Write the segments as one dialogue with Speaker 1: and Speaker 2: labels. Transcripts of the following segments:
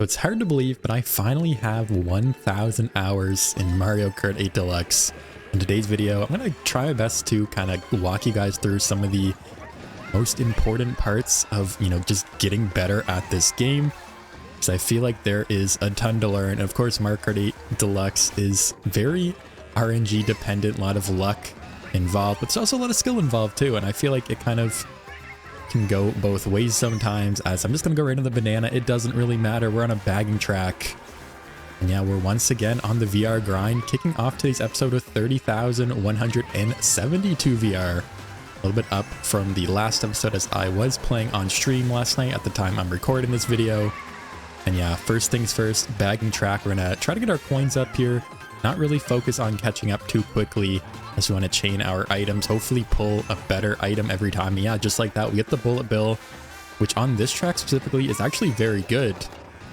Speaker 1: So it's hard to believe, but I finally have 1,000 hours in Mario Kart 8 Deluxe. In today's video, I'm going to try my best to kind of walk you guys through some of the most important parts of, just getting better at this game. Because I feel like there is a ton to learn. And of course, Mario Kart 8 Deluxe is very RNG dependent, a lot of luck involved, but there's also a lot of skill involved too. And I feel like it kind of can go both ways sometimes, as I'm just gonna go right into the banana. It doesn't really matter. We're on a bagging track. And yeah, we're once again on the VR grind, kicking off today's episode with 30,172 VR. A little bit up from the last episode, as I was playing on stream last night at the time I'm recording this video. And yeah, first things first, bagging track. We're gonna try to get our coins up here, not really focus on catching up too quickly, as we want to chain our items, hopefully pull a better item every time. Yeah, just like that, we get the bullet bill, which on this track specifically is actually very good,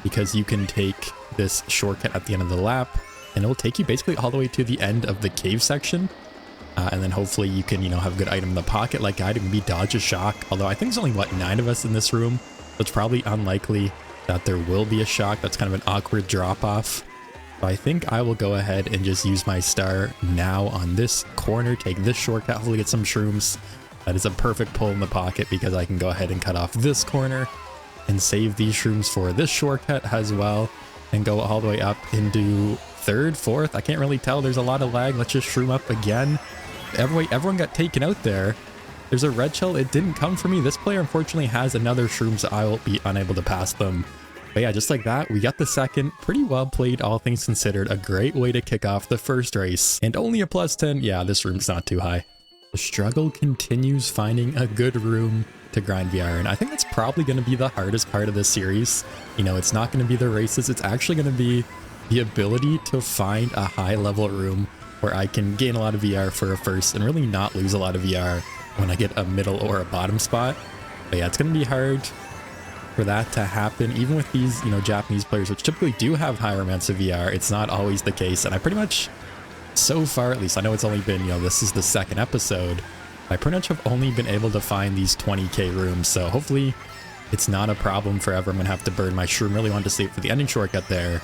Speaker 1: because you can take this shortcut at the end of the lap, and it will take you basically all the way to the end of the cave section. And then hopefully you can, have a good item in the pocket, like I did, maybe dodge a shock. Although I think there's only, 9 of us in this room, so it's probably unlikely that there will be a shock. That's kind of an awkward drop-off. So I think I will go ahead and just use my star now on this corner, take this shortcut, hopefully get some shrooms. That is a perfect pull in the pocket, because I can go ahead and cut off this corner and save these shrooms for this shortcut as well, and go all the way up into third, fourth. I can't really tell. There's a lot of lag. Let's just shroom up again. Everyone got taken out there. There's a red shell. It didn't come for me. This player unfortunately has another shroom, so I will be unable to pass them. But yeah, just like that, we got the second. Pretty well played, all things considered. A great way to kick off the first race. And only a plus 10. Yeah, this room's not too high. The struggle continues finding a good room to grind VR. And I think that's probably going to be the hardest part of this series. It's not going to be the races. It's actually going to be the ability to find a high level room where I can gain a lot of VR for a first and really not lose a lot of VR when I get a middle or a bottom spot. But yeah, it's going to be hard for that to happen, even with these, Japanese players, which typically do have higher amounts of VR. It's not always the case. And I pretty much, so far at least, I know it's only been, this is the second episode, I pretty much have only been able to find these 20k rooms. So hopefully it's not a problem forever. I'm gonna have to burn my shroom. Really wanted to save for the ending shortcut there.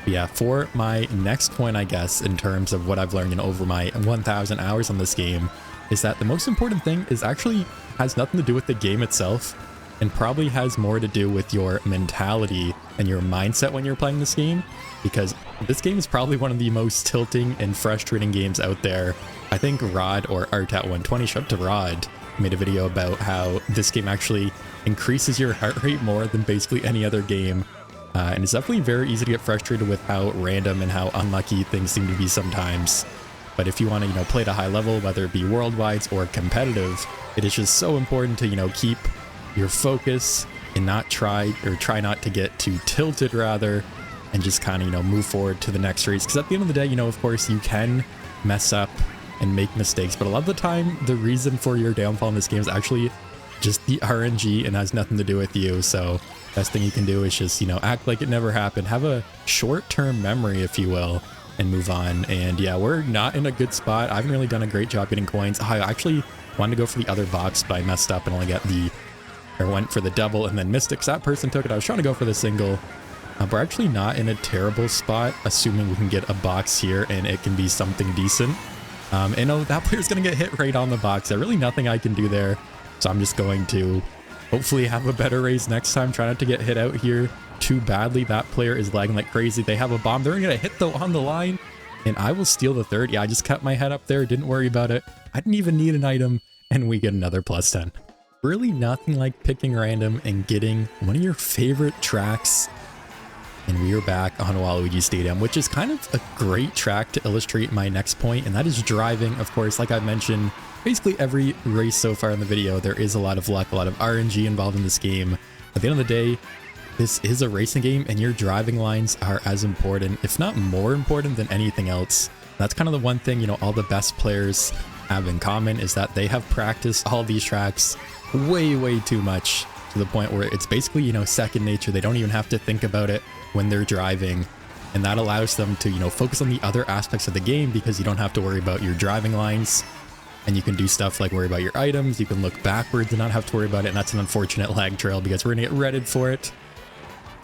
Speaker 1: But yeah, for my next point, I guess, in terms of what I've learned over my 1,000 hours on this game, is that the most important thing is actually has nothing to do with the game itself, and probably has more to do with your mentality and your mindset when you're playing this game, because this game is probably one of the most tilting and frustrating games out there. I think Rod, or Artat120, shout out to Rod, made a video about how this game actually increases your heart rate more than basically any other game. And it's definitely very easy to get frustrated with how random and how unlucky things seem to be sometimes. But if you want to, play at a high level, whether it be worldwide or competitive, it is just so important to, keep your focus and not try not to get too tilted, rather, and just kind of, move forward to the next race. Because at the end of the day, of course, you can mess up and make mistakes, but a lot of the time, the reason for your downfall in this game is actually just the RNG and has nothing to do with you. So best thing you can do is just, act like it never happened. Have a short-term memory, if you will, and move on. And yeah, we're not in a good spot. I haven't really done a great job getting coins. I actually wanted to go for the other box, but I messed up and only got went for the double and then missed it, 'cause that person took it. I was trying to go for the single. But we're actually not in a terrible spot, assuming we can get a box here and it can be something decent. And that player's going to get hit right on the box. There's really nothing I can do there. So I'm just going to hopefully have a better race next time. Try not to get hit out here too badly. That player is lagging like crazy. They have a bomb. They're going to hit though on the line, and I will steal the third. Yeah, I just kept my head up there. Didn't worry about it. I didn't even need an item, and we get another plus 10. Really nothing like picking random and getting one of your favorite tracks. And we are back on Waluigi Stadium, which is kind of a great track to illustrate my next point, and that is driving. Of course, like I mentioned, basically every race so far in the video, there is a lot of luck, a lot of RNG involved in this game. At the end of the day, this is a racing game, and your driving lines are as important, if not more important, than anything else. That's kind of the one thing, all the best players have in common, is that they have practiced all these tracks way too much, to the point where it's basically, second nature. They don't even have to think about it when they're driving, and that allows them to, focus on the other aspects of the game, because you don't have to worry about your driving lines, and you can do stuff like worry about your items. You can look backwards and not have to worry about it, and that's an unfortunate lag trail, because we're gonna get redded for it.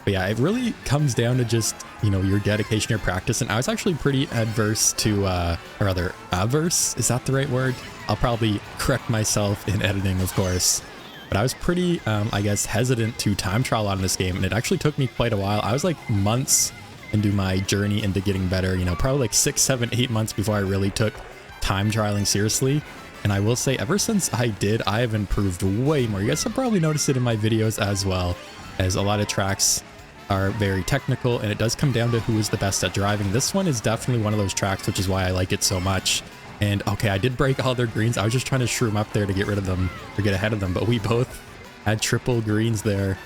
Speaker 1: But yeah, it really comes down to just, you know, your dedication, your practice. And I was actually pretty adverse to, or rather averse, is that the right word? I'll probably correct myself in editing, of course. But I was pretty, I guess, hesitant to time trial on this game. And it actually took me quite a while. I was like months into my journey into getting better, you know, probably like 6, 7, 8 months before I really took time trialing seriously. And I will say, ever since I did, I have improved way more. You guys have probably noticed it in my videos as well, as a lot of tracks are very technical, and it does come down to who is the best at driving. This one is definitely one of those tracks, which is why I like it so much. And okay, I did break all their greens. I was just trying to shroom up there to get rid of them or get ahead of them, but we both had triple greens there.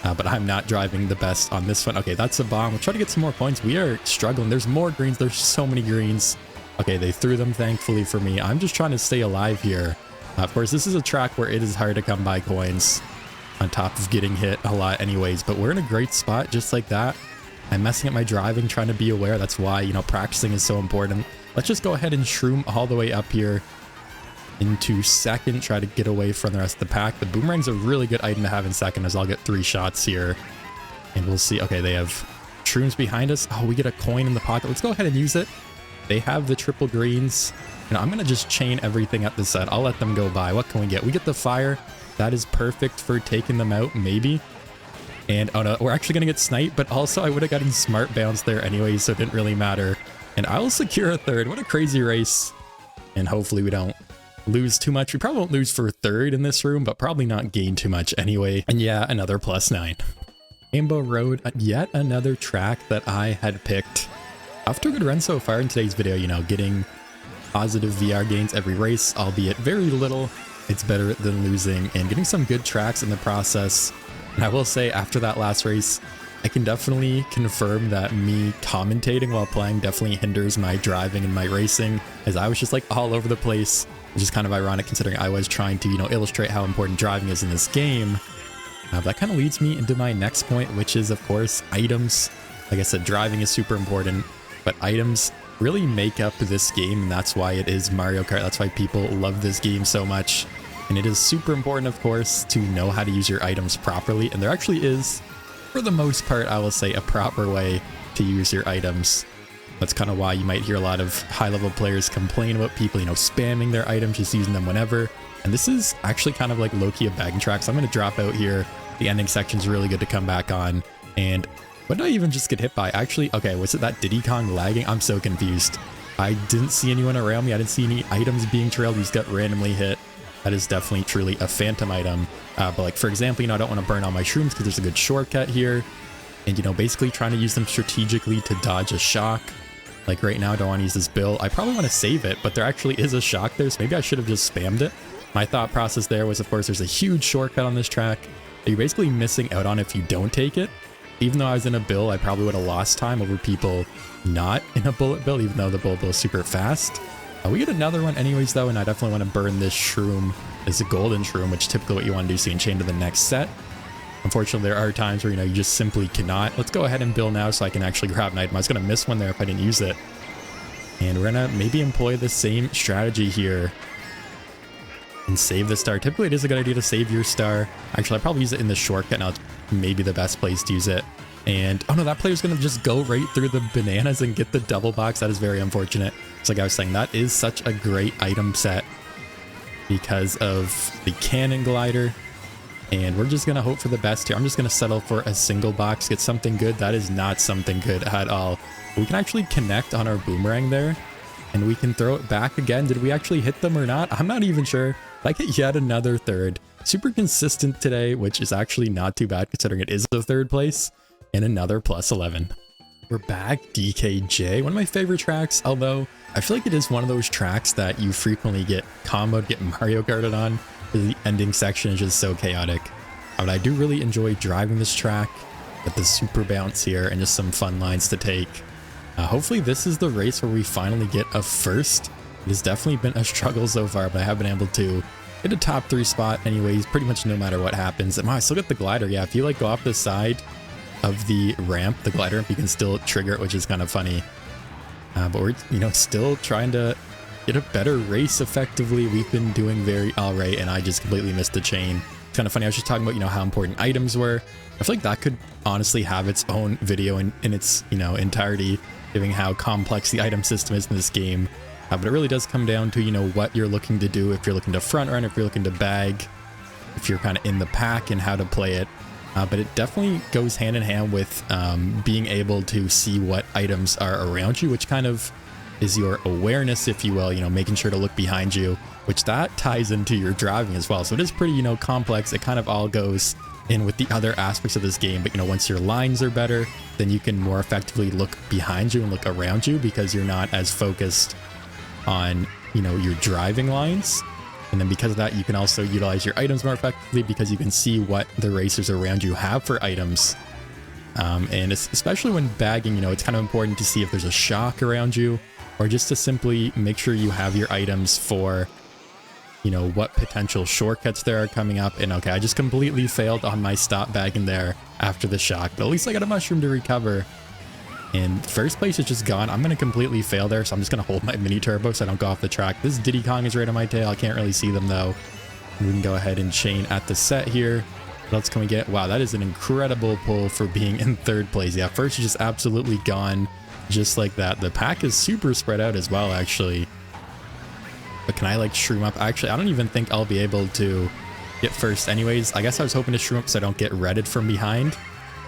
Speaker 1: But I'm not driving the best on this one. Okay, that's a bomb. We'll try to get some more points. We are struggling. There's more greens. There's so many greens. Okay, they threw them, thankfully for me. I'm just trying to stay alive here. Of course, this is a track where it is hard to come by coins, on top of getting hit a lot anyways. But we're in a great spot just like that. I'm messing up my driving, trying to be aware. That's why, you know, practicing is so important. Let's just go ahead and shroom all the way up here into second, try to get away from the rest of the pack. The boomerang's a really good item to have in second, as I'll get 3 shots here. And we'll see. Okay, they have shrooms behind us. Oh, we get a coin in the pocket. Let's go ahead and use it. They have the triple greens. You know, I'm going to just chain everything at the set. I'll let them go by. What can we get? We get the fire. That is perfect for taking them out, maybe. And oh no, we're actually going to get sniped, but also I would have gotten smart bounce there anyway, so it didn't really matter. And I will secure a third. What a crazy race. And hopefully we don't lose too much. We probably won't lose for third in this room, but probably not gain too much anyway. And yeah, another +9. Rainbow Road, yet another track that I had picked. Off to a good run so far in today's video, you know, getting positive VR gains every race, albeit very little. It's better than losing, and getting some good tracks in the process. And I will say, after that last race, I can definitely confirm that me commentating while playing definitely hinders my driving and my racing, as I was just like all over the place, which is kind of ironic considering I was trying to, you know, illustrate how important driving is in this game. That kind of leads me into my next point, which is, of course, items. Like I said, driving is super important, but items really make up this game, and that's why it is Mario Kart. That's why people love this game so much. And it is super important, of course, to know how to use your items properly. And there actually is, for the most part, I will say, a proper way to use your items. That's kind of why you might hear a lot of high-level players complain about people, you know, spamming their items, just using them whenever. And this is actually kind of like low-key a bagging track, so I'm going to drop out here. The ending section's really good to come back on. And what did I even just get hit by? Actually, okay, was it that Diddy Kong lagging? I'm so confused. I didn't see anyone around me. I didn't see any items being trailed. We just got randomly hit. That is definitely truly a phantom item. But like, for example, you know, I don't want to burn all my shrooms because there's a good shortcut here. And, you know, basically trying to use them strategically to dodge a shock. Like right now, I don't want to use this bill. I probably want to save it, but there actually is a shock there, so maybe I should have just spammed it. My thought process there was, of course, there's a huge shortcut on this track that you're basically missing out on if you don't take it. Even though I was in a bill, I probably would have lost time over people not in a bullet bill, even though the bullet bill is super fast. We get another one anyways, though, and I definitely want to burn this shroom. This is a golden shroom, which is typically what you want to do so you can chain to the next set. Unfortunately, there are times where, you know, you just simply cannot. Let's go ahead and bill now so I can actually grab an item. I was going to miss one there if I didn't use it. And we're going to maybe employ the same strategy here and save the star. Typically, it is a good idea to save your star. Actually, I'll probably use it in the shortcut. Now it's maybe the best place to use it. And, oh no, that player's going to just go right through the bananas and get the double box. That is very unfortunate. It's like I was saying, that is such a great item set because of the cannon glider. And we're just going to hope for the best here. I'm just going to settle for a single box, get something good. That is not something good at all. We can actually connect on our boomerang there, and we can throw it back again. Did we actually hit them or not? I'm not even sure. I get yet another third. Super consistent today, which is actually not too bad considering it is the third place. And another +11. We're back, DKJ, one of my favorite tracks, although I feel like it is one of those tracks that you frequently get comboed, get Mario Karted on, because the ending section is just so chaotic. But I do really enjoy driving this track with the super bounce here and just some fun lines to take. Hopefully this is the race where we finally get a first. It has definitely been a struggle so far, but I have been able to get a top 3 spot anyways, pretty much no matter what happens. And I still get the glider. Yeah, if you like go off the side of the ramp, the glider ramp, you can still trigger it, which is kind of funny. But we're, you know, still trying to get a better race effectively. We've been doing very all right, and I just completely missed the chain. It's kind of funny. I was just talking about, how important items were. I feel like that could honestly have its own video in its, entirety, giving how complex the item system is in this game. But it really does come down to, what you're looking to do. If you're looking to front run, if you're looking to bag, if you're kind of in the pack and how to play it. But it definitely goes hand in hand with being able to see what items are around you, which kind of is your awareness, if you will, making sure to look behind you, which that ties into your driving as well. So it is pretty, complex. It kind of all goes in with the other aspects of this game. But, once your lines are better, then you can more effectively look behind you and look around you because you're not as focused on, your driving lines. And then because of that, you can also utilize your items more effectively because you can see what the racers around you have for items. And especially when bagging, it's kind of important to see if there's a shock around you, or just to simply make sure you have your items for, what potential shortcuts there are coming up. And okay, I just completely failed on my stop bagging there after the shock, but at least I got a mushroom to recover. And first place is just gone. I'm going to completely fail there, so I'm just going to hold my mini turbo so I don't go off the track. This Diddy Kong is right on my tail. I can't really see them though. We can go ahead and chain at the set here. What else can we get? Wow, that is an incredible pull for being in third place. Yeah, first is just absolutely gone, just like that. The pack is super spread out as well, actually. But can I like shroom up? Actually, I don't even think I'll be able to get first anyways. I guess I was hoping to shroom up so I don't get redded from behind.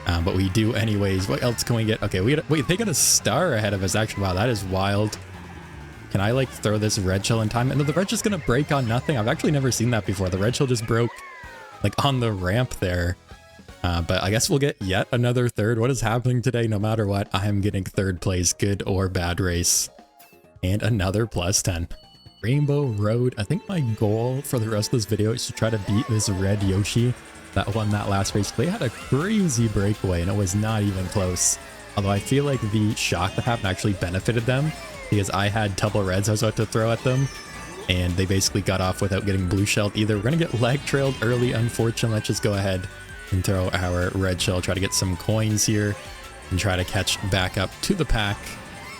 Speaker 1: But we do anyways. What else can we get? Okay, wait, they got a star ahead of us, actually. Wow, that is wild. Can I like throw this red shell in time? And the red shell's gonna break on nothing. I've actually never seen that before. The red shell just broke like on the ramp there. But I guess we'll get yet another third. What is happening today? No matter what, I am getting third place, good or bad race. And another plus 10. Rainbow Road. I think my goal for the rest of this video is to try to beat this red Yoshi that won that last race. They had a crazy breakaway and it was not even close. Although I feel like the shock that happened actually benefited them because I had double reds I was about to throw at them and they basically got off without getting blue shelled either. We're going to get leg trailed early, unfortunately. Let's just go ahead and throw our red shell, try to get some coins here and try to catch back up to the pack.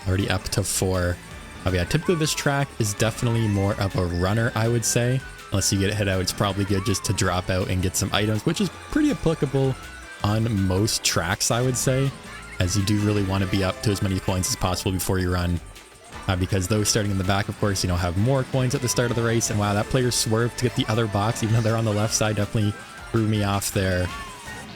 Speaker 1: Already up to 4. Oh yeah, typically this track is definitely more of a runner, I would say. Unless you get hit out, it's probably good just to drop out and get some items, which is pretty applicable on most tracks, I would say, as you do really want to be up to as many coins as possible before you run. Because those starting in the back, of course, have more coins at the start of the race. And wow, that player swerved to get the other box, even though they're on the left side, definitely threw me off there.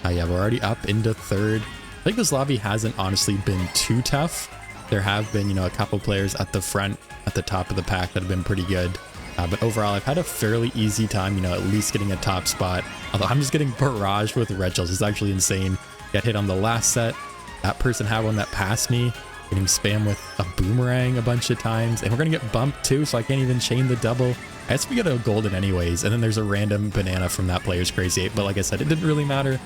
Speaker 1: Yeah, we're already up into third. I think this lobby hasn't honestly been too tough. There have been, a couple players at the front, at the top of the pack that have been pretty good. But overall, I've had a fairly easy time, at least getting a top spot. Although I'm just getting barraged with red shells. It's actually insane. Got hit on the last set. That person had one that passed me. Getting spammed with a boomerang a bunch of times. And we're going to get bumped too, so I can't even chain the double. I guess we get a golden anyways. And then there's a random banana from that player's Crazy 8. But like I said, it didn't really matter.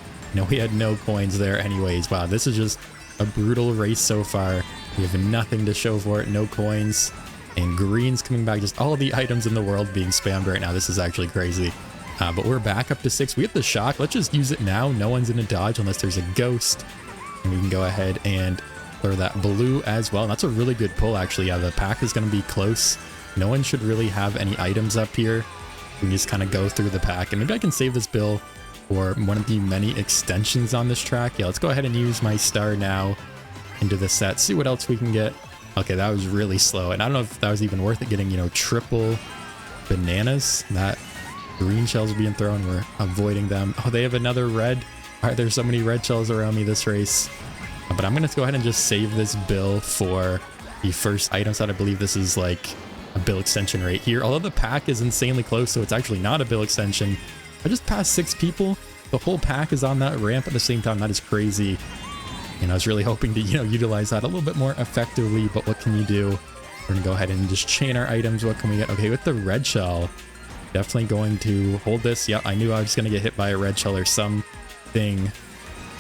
Speaker 1: We had no coins there anyways. Wow, this is just a brutal race so far. We have nothing to show for it. No coins. And green's coming back, just all the items in the world being spammed right now. This is actually crazy. But we're back up to 6. We have the shock. Let's just use it now. No one's in a dodge unless there's a ghost. And we can go ahead and throw that blue as well. And that's a really good pull, actually. Yeah, the pack is going to be close. No one should really have any items up here. We can just kind of go through the pack. And maybe I can save this bill for one of the many extensions on this track. Yeah, let's go ahead and use my star now into the set. See what else we can get. Okay, that was really slow. And I don't know if that was even worth it getting, triple bananas. That green shells being thrown, we're avoiding them. Oh, they have another red. All right, there's so many red shells around me this race. But I'm going to go ahead and just save this bill for the first item set. I believe this is like a bill extension right here. Although the pack is insanely close, so it's actually not a bill extension. I just passed 6 people. The whole pack is on that ramp at the same time. That is crazy. And I was really hoping to, utilize that a little bit more effectively, but what can you do? We're going to go ahead and just chain our items. What can we get? Okay, with the red shell, definitely going to hold this. Yeah, I knew I was going to get hit by a red shell or something.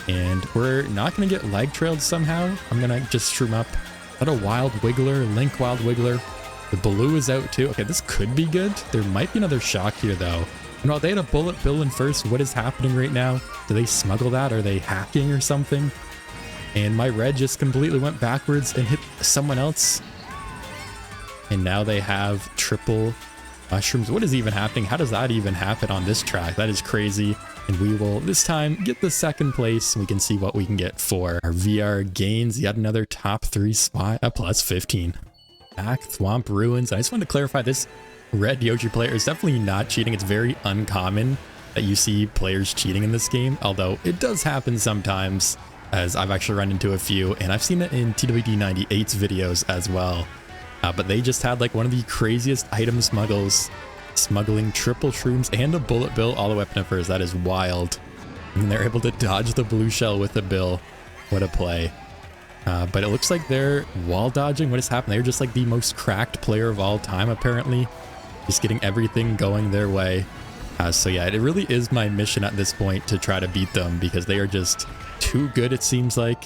Speaker 1: And we're not going to get leg trailed somehow. I'm going to just shroom up. Is that a wild wiggler? Link wild wiggler. The blue is out too. Okay, this could be good. There might be another shock here though. They had a bullet bill in first. What is happening right now? Do they smuggle that? Are they hacking or something? And my red just completely went backwards and hit someone else. And now they have triple Mushrooms, what is even happening? How does that even happen on this track? That is crazy. And we will this time get the second place. We can see what we can get for our VR gains. Yet another top 3 spot at plus 15. Back Thwomp Ruins. I just wanted to clarify, this red Yoshi player is definitely not cheating. It's very uncommon that you see players cheating in this game, although it does happen sometimes, as I've actually run into a few, and I've seen it in TWD98's videos as well. But they just had like one of the craziest item smuggles, smuggling triple shrooms and a bullet bill all the way up to first. That is wild. And they're able to dodge the blue shell with a bill. What a play. But it looks like they're wall dodging. What has happened? They're just like the most cracked player of all time, apparently. Just getting everything going their way. So yeah, it really is my mission at this point to try to beat them, because they are just too good, it seems like.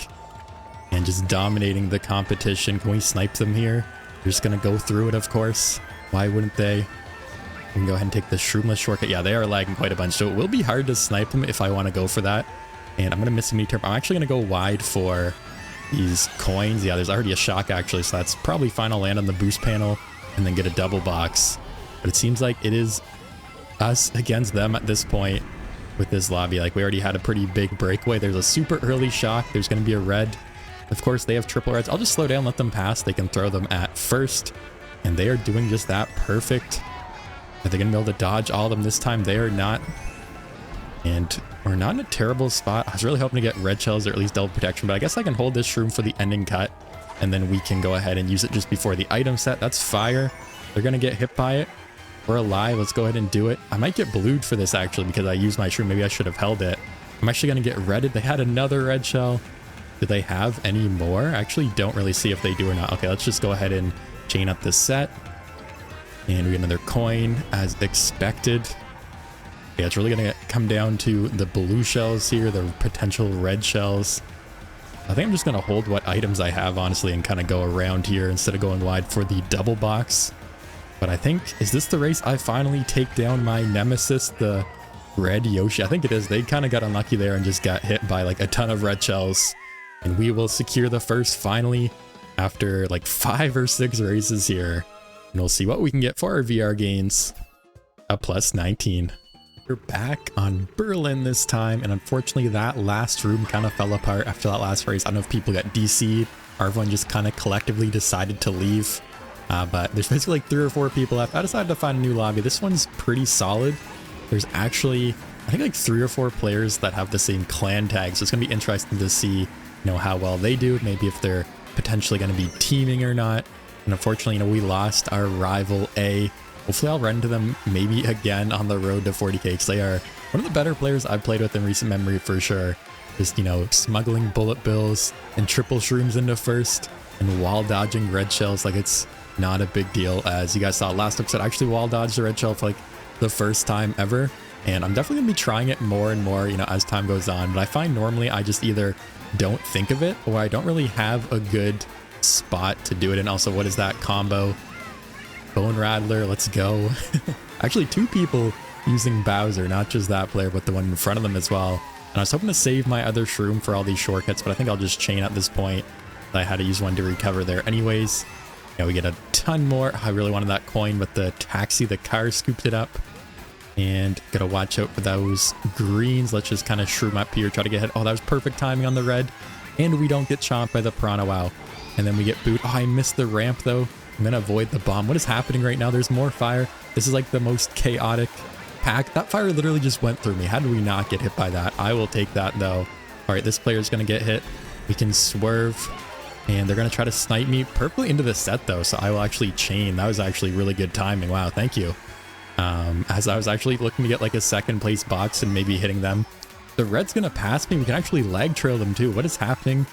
Speaker 1: And just dominating the competition. Can we snipe them here? They're just going to go through it, of course. Why wouldn't they? We can go ahead and take the shroomless shortcut. Yeah, they are lagging quite a bunch, so it will be hard to snipe them if I want to go for that. And I'm going to miss a meter. I'm actually going to go wide for these coins. Yeah, there's already a shock, actually, so that's probably fine. I'll land on the boost panel and then get a double box. But it seems like it is us against them at this point with this lobby. Like, we already had a pretty big breakaway. There's a super early shock. There's going to be a red. Of course, they have triple reds. I'll just slow down, let them pass. They can throw them at first, and they are doing just that. Perfect. Are they going to be able to dodge all of them this time? They are not. And we're not in a terrible spot. I was really hoping to get red shells or at least double protection, but I guess I can hold this shroom for the ending cut, and then we can go ahead and use it just before the item set. That's fire. They're going to get hit by it. We're alive. Let's go ahead and do it. I might get blued for this, actually, because I used my shroom. Maybe I should have held it. I'm actually going to get redded. They had another red shell. Do they have any more? I actually don't really see if they do or not. Okay, let's just go ahead and chain up the set. And we get another coin as expected. Yeah, it's really going to come down to the blue shells here, the potential red shells. I think I'm just going to hold what items I have, honestly, and kind of go around here instead of going wide for the double box. But I think, is this the race I finally take down my nemesis, the red Yoshi? I think it is. They kind of got unlucky there and just got hit by like a ton of red shells. And we will secure the first finally after like 5 or 6 races here. And we'll see what we can get for our VR gains. A plus 19. We're back on Berlin this time. And unfortunately, that last room kind of fell apart after that last race. I don't know if people got DC'd or everyone just kind of collectively decided to leave. But there's basically like 3 or 4 people left. I decided to find a new lobby. This one's pretty solid. There's actually, I think, like 3 or 4 players that have the same clan tag. So it's going to be interesting to see, you know, how well they do, maybe if they're potentially going to be teaming or not. And unfortunately, you know, we lost our rival A. Hopefully I'll run into them maybe again on the road to 40k, because they are one of the better players I've played with in recent memory for sure. Just, you know, smuggling bullet bills and triple shrooms into first and wall dodging red shells like it's not a big deal. As you guys saw last episode, I actually wall dodged the red shell for like the first time ever. And I'm definitely gonna be trying it more and more, you know, as time goes on. But I find normally I just either don't think of it, or I don't really have a good spot to do it. And also, what is that combo? Bone Rattler, let's go. Actually, 2 people using Bowser, not just that player, but the one in front of them as well. And I was hoping to save my other shroom for all these shortcuts, but I think I'll just chain at this point. I had to use one to recover there anyways. Yeah, we get a ton more. I really wanted that coin, but the taxi, the car scooped it up. And gotta watch out for those greens. Let's just kind of shroom up here, try to get hit. Oh, that was perfect timing on the red. And we don't get chomped by the piranha. Wow. And then we get booed. Oh, I missed the ramp though. I'm gonna avoid the bomb. What is happening right now? There's more fire. This is like the most chaotic pack. That fire literally just went through me. How did we not get hit by that? I will take that though. All right, this player is gonna get hit. We can swerve. And they're gonna try to snipe me perfectly into the set though. So I will actually chain. That was actually really good timing. Wow, thank you. As I was actually looking to get like a second place box and maybe hitting them. The red's gonna pass me. We can actually lag trail them too. What is happening?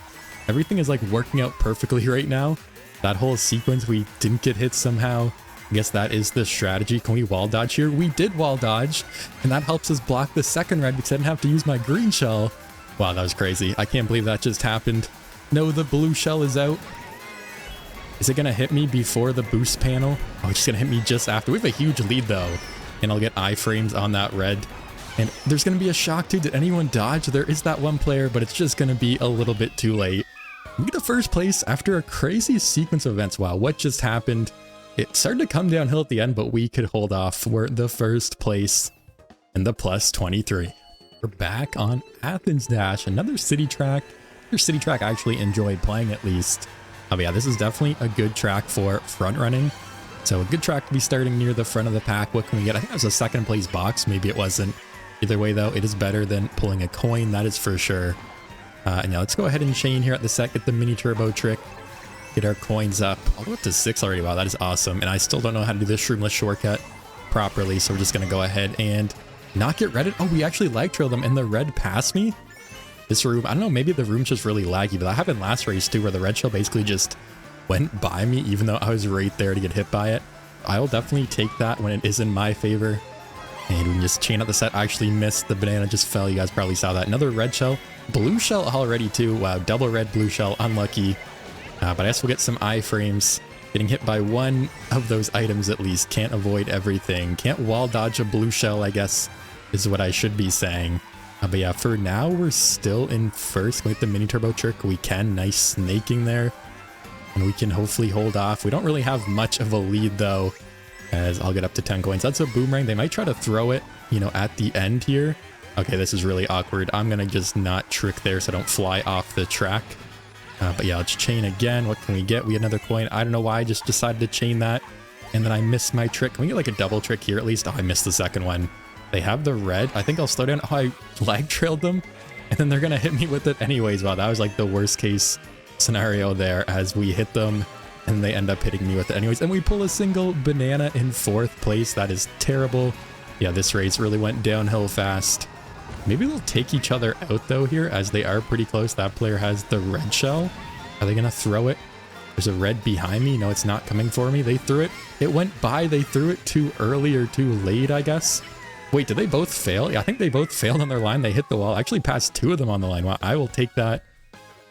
Speaker 1: Everything is like working out perfectly right now. That whole sequence, we didn't get hit somehow. I guess that is the strategy. Can we wall dodge here? We did wall dodge, and that helps us block the second red because I didn't have to use my green shell. Wow, that was crazy. I can't believe that just happened. No, the blue shell is out. Is it gonna hit me before the boost panel? Oh, it's just gonna hit me just after. We have a huge lead though, and I'll get iframes on that red. And there's gonna be a shock too. Did anyone dodge? There is that one player, but it's just gonna be a little bit too late. We get to first place after a crazy sequence of events. Wow, what just happened? It started to come downhill at the end, but we could hold off for the first place and the plus 23. We're back on Athens Dash, another city track. Another city track I actually enjoyed playing at least. But yeah, this is definitely a good track for front running. So a good track to be starting near the front of the pack. What can we get? I think it was a second place box. Maybe it wasn't. Either way though, it is better than pulling a coin, that is for sure. And yeah, let's go ahead and chain here at the set, get the mini turbo trick, get our coins up. I'll go up to 6 already. Wow, that is awesome. And I still don't know how to do this shroomless shortcut properly, so we're just gonna go ahead and not get redded. Oh, we actually lag trailed them and the red passed me. This room, I don't know, maybe the room's just really laggy, but that happened last race too, where the red shell basically just went by me, even though I was right there to get hit by it. I will definitely take that when it is in my favor. And we can just chain out the set. I actually missed. The banana just fell. You guys probably saw that. Another red shell. Blue shell already too. Wow, double red, blue shell. Unlucky. But I guess we'll get some iframes. Getting hit by one of those items at least. Can't avoid everything. Can't wall dodge a blue shell, I guess, is what I should be saying. But yeah, for now, we're still in first. With the mini turbo trick, we can. Nice snaking there. And we can hopefully hold off. We don't really have much of a lead though, as I'll get up to 10 coins. That's a boomerang. They might try to throw it, you know, at the end here. Okay, this is really awkward. I'm gonna just not trick there so I don't fly off the track. But yeah, let's chain again. What can we get? We get another coin. I don't know why I just decided to chain that. And then I missed my trick. Can we get like a double trick here at least? Oh, I missed the second one. They have the red. I think I'll slow down. Oh, I lag trailed them. And then they're gonna hit me with it anyways. Wow, that was like the worst case scenario there, as we hit them and they end up hitting me with it anyways. And we pull a single banana in 4th place. That is terrible. Yeah, this race really went downhill fast. Maybe they'll take each other out though here, as they are pretty close. That player has the red shell. Are they gonna throw it? There's a red behind me. No, it's not coming for me. They threw it. It went by. They threw it too early or too late, I guess. Wait, did they both fail? Yeah, I think they both failed on their line. They hit the wall. I actually passed 2 of them on the line. Wow, I will take that.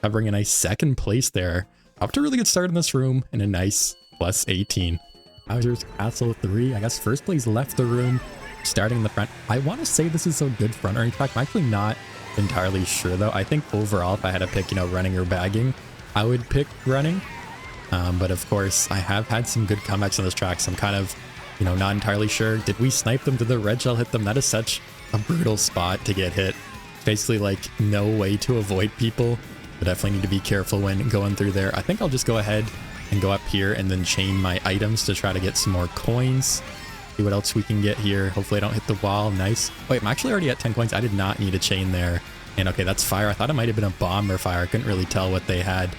Speaker 1: Covering a nice 2nd place there. Up to a really good start in this room and a nice plus 18. Bowser's Castle 3. I guess first place left the room, starting in the front. I want to say this is a good front running track. I'm actually not entirely sure though. I think overall, if I had to pick, you know, running or bagging, I would pick running. But of course, I have had some good comebacks on this track, so I'm kind of, you know, not entirely sure. Did we snipe them? Did the red shell hit them? That is such a brutal spot to get hit. Basically, like, no way to avoid people. But definitely need to be careful when going through there. I think I'll just go ahead and go up here and then chain my items to try to get some more coins. See what else we can get here. Hopefully I don't hit the wall. Nice. Wait, I'm actually already at 10 coins. I did not need a chain there. And okay, that's fire. I thought it might have been a bomb or fire. I couldn't really tell what they had.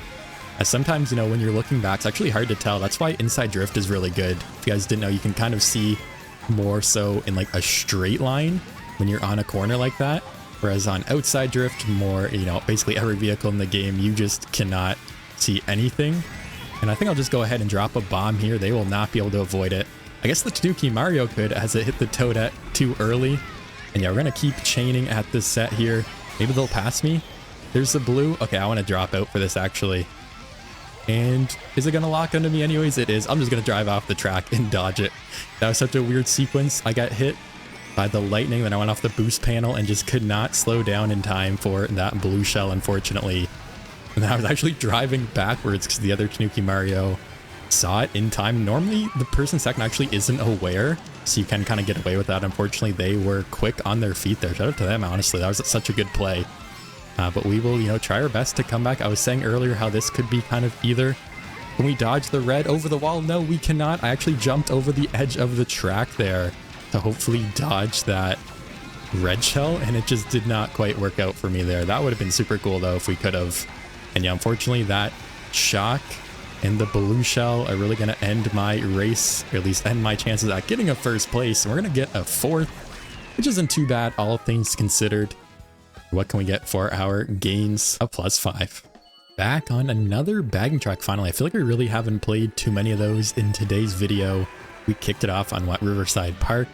Speaker 1: As sometimes, you know, when you're looking back, it's actually hard to tell. That's why inside drift is really good. If you guys didn't know, you can kind of see more so in like a straight line when you're on a corner like that. Whereas on outside drift, more, you know, basically every vehicle in the game, you just cannot see anything. And I think I'll just go ahead and drop a bomb here. They will not be able to avoid it. I guess the Tanuki Mario could, as it hit the Toadette too early. And yeah, we're going to keep chaining at this set here. Maybe they'll pass me. There's the blue. Okay, I want to drop out for this actually. And is it going to lock onto me anyways? It is. I'm just going to drive off the track and dodge it. That was such a weird sequence. I got hit by the lightning, then I went off the boost panel and just could not slow down in time for that blue shell, unfortunately. And then I was actually driving backwards because the other Tanuki Mario saw it in time. Normally, the person second actually isn't aware, so you can kind of get away with that. Unfortunately, they were quick on their feet there. Shout out to them, honestly. That was such a good play. But we will, you know, try our best to come back. I was saying earlier how this could be kind of either. Can we dodge the red over the wall? No, we cannot. I actually jumped over the edge of the track there to hopefully dodge that red shell, and it just did not quite work out for me there. That would have been super cool though if we could have. And yeah, unfortunately that shock and the blue shell are really going to end my race, or at least end my chances at getting a first place. And we're going to get a 4th, which isn't too bad, all things considered. What can we get for our gains? A +5. Back on another bagging track finally. I feel like we really haven't played too many of those in today's video. We kicked it off on Riverside Park.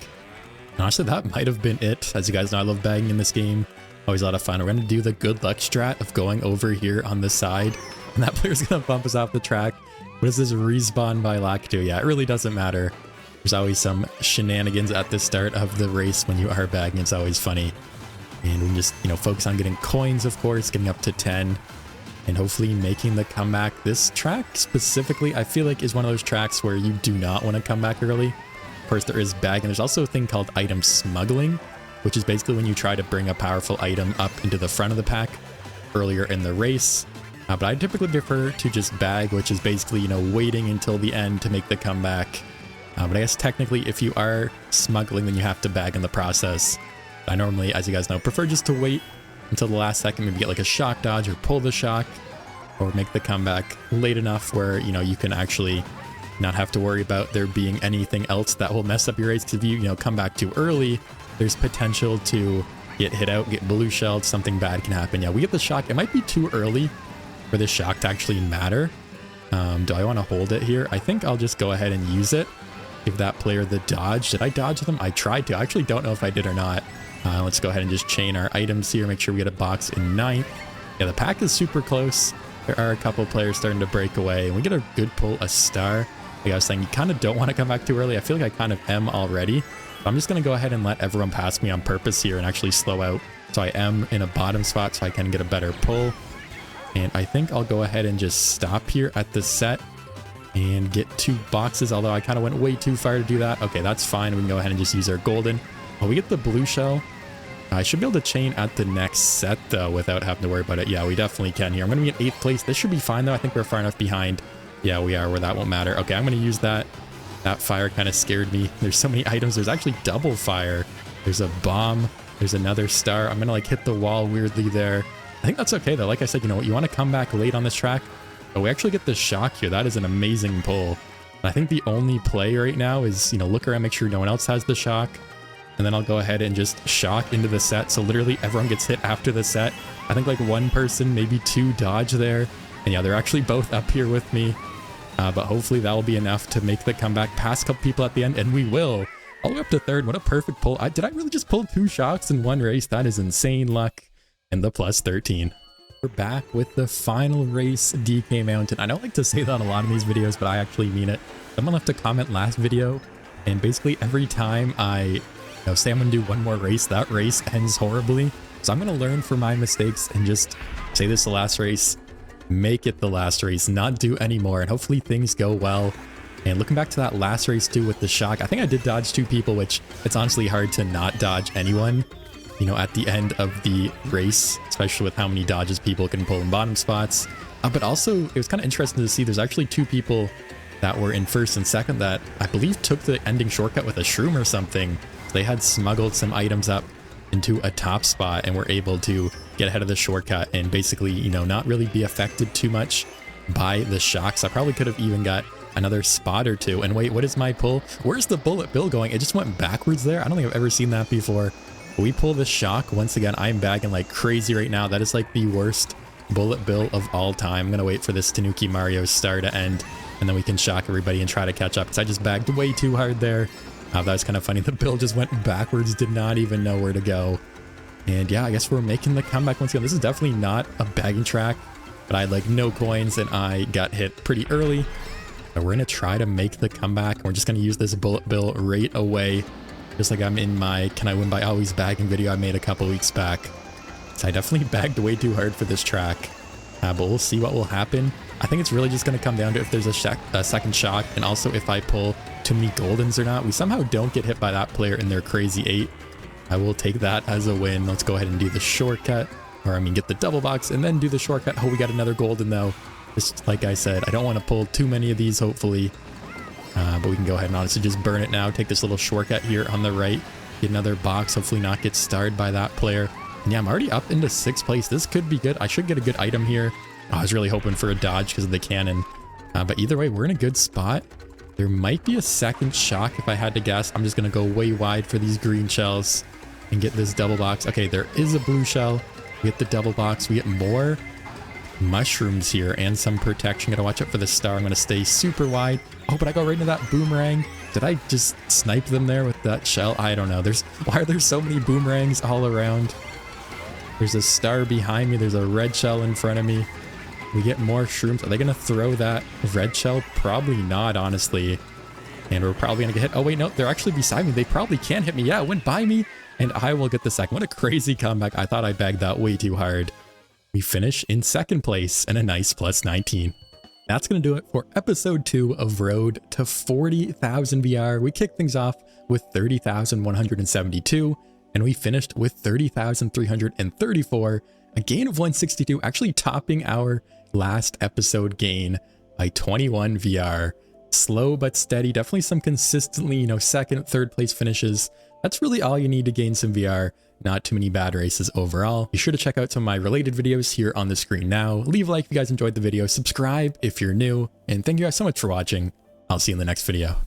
Speaker 1: And honestly, that might have been it. As you guys know, I love bagging in this game. Always a lot of fun. We're going to do the good luck strat of going over here on the side. And that player's going to bump us off the track. What is this? Respawn by Lacto? Yeah, it really doesn't matter. There's always some shenanigans at the start of the race when you are bagging. It's always funny. And we can just, you know, focus on getting coins, of course, getting up to 10. and hopefully making the comeback. This track specifically, I feel like is one of those tracks where you do not want to come back early. Of course, there is bagging. There's also a thing called item smuggling, which is basically when you try to bring a powerful item up into the front of the pack earlier in the race. But I typically prefer to just bag, which is basically, you know, waiting until the end to make the comeback. But I guess technically if you are smuggling, then you have to bag in the process. I normally, as you guys know, prefer just to wait until the last second, maybe get like a shock dodge or pull the shock, or make the comeback late enough where, you know, you can actually not have to worry about there being anything else that will mess up your race. Because if you know, come back too early, there's potential to get hit out, get blue shelled, something bad can happen. Yeah, we get the shock. It might be too early for this shock to actually matter. Do I want to hold it here? I think I'll just go ahead and use it. Give that player the dodge. Did I dodge them? I tried to. I actually don't know if I did or not. Let's go ahead and just chain our items here. Make sure we get a box in 9th. Yeah, the pack is super close. There are a couple players starting to break away. And we get a good pull, a star. Like I was saying, you kind of don't want to come back too early. I feel like I kind of am already. So I'm just going to go ahead and let everyone pass me on purpose here and actually slow out. So I am in a bottom spot so I can get a better pull. And I think I'll go ahead and just stop here at the set and get 2 boxes, although I kind of went way too far to do that. Okay, that's fine. We can go ahead and just use our golden. Oh, we get the blue shell. I should be able to chain at the next set, though, without having to worry about it. Yeah, we definitely can here. I'm going to be in 8th place. This should be fine, though. I think we're far enough behind. Yeah, we are, where that won't matter. Okay, I'm going to use that. That fire kind of scared me. There's so many items. There's actually double fire. There's a bomb. There's another star. I'm going to, like, hit the wall weirdly there. I think that's okay, though. Like I said, you know, you want to come back late on this track. But we actually get the shock here. That is an amazing pull. And I think the only play right now is, you know, look around, make sure no one else has the shock. And then I'll go ahead and just shock into the set. So literally everyone gets hit after the set. I think like 1 person, maybe 2 dodge there. And yeah, they're actually both up here with me. But hopefully that will be enough to make the comeback, pass a couple people at the end. And we will. All the way up to 3rd. What a perfect pull. Did I really just pull 2 shocks in one race? That is insane luck. And the plus 13. We're back with the final race, DK Mountain. I don't like to say that on a lot of these videos, but I actually mean it. Someone left a comment last video, and basically every time I say I'm gonna do one more race, that race ends horribly. So I'm gonna learn from my mistakes and just say this is the last race, make it the last race, not do any more, and hopefully things go well. And looking back to that last race too with the shock, I think I did dodge 2 people, which it's honestly hard to not dodge anyone, you know, at the end of the race, especially with how many dodges people can pull in bottom spots. But also, it was kind of interesting to see there's actually 2 people that were in 1st and 2nd that I believe took the ending shortcut with a shroom or something. So they had smuggled some items up into a top spot and were able to get ahead of the shortcut and basically, you know, not really be affected too much by the shocks. I probably could have even got another spot or 2. And wait, what is my pull? Where's the bullet bill going? It just went backwards there. I don't think I've ever seen that before. We pull the shock. Once again, I'm bagging like crazy right now. That is like the worst bullet bill of all time. I'm going to wait for this Tanuki Mario star to end, and then we can shock everybody and try to catch up, because I just bagged way too hard there. That was kind of funny. The bill just went backwards, did not even know where to go. And yeah, I guess we're making the comeback once again. This is definitely not a bagging track, but I had like no coins and I got hit pretty early. But we're going to try to make the comeback. We're just going to use this bullet bill right away. Just like I'm in my Can I Win by Always Bagging video I made a couple weeks back. So I definitely bagged way too hard for this track. But we'll see what will happen. I think it's really just going to come down to if there's a second shock, and also if I pull too many goldens or not. We somehow don't get hit by that player in their crazy 8. I will take that as a win. Let's go ahead and do the shortcut. Or I mean get the double box and then do the shortcut. Oh, we got another golden though. Just like I said, I don't want to pull too many of these hopefully. But we can go ahead and honestly just burn it now. Take this little shortcut here on the right. Get another box. Hopefully not get starred by that player. And yeah, I'm already up into 6th place. This could be good. I should get a good item here. Oh, I was really hoping for a dodge because of the cannon. But either way, we're in a good spot. There might be a second shock if I had to guess. I'm just going to go way wide for these green shells and get this double box. Okay, there is a blue shell. We get the double box. We get more mushrooms here and some protection. Gotta watch out for the star. I'm gonna stay super wide. Oh, but I go right into that boomerang. Did I just snipe them there with that shell? I don't know. Why are there so many boomerangs all around? There's a star behind me. There's a red shell in front of me. We get more shrooms. Are they gonna throw that red shell? Probably not, honestly. And we're probably gonna get hit. Oh wait, no, they're actually beside me. They probably can't hit me. Yeah, it went by me and I will get the second. What a crazy comeback. I thought I bagged that way too hard. We finish in second place and a nice plus 19. That's going to do it for episode 2 of Road to 40,000 VR. We kicked things off with 30,172 and we finished with 30,334, a gain of 162, actually topping our last episode gain by 21 VR. Slow but steady, definitely some consistently, second, third place finishes. That's really all you need to gain some VR. Not too many bad races overall. Be sure to check out some of my related videos here on the screen now. Leave a like if you guys enjoyed the video, subscribe if you're new, and thank you guys so much for watching. I'll see you in the next video.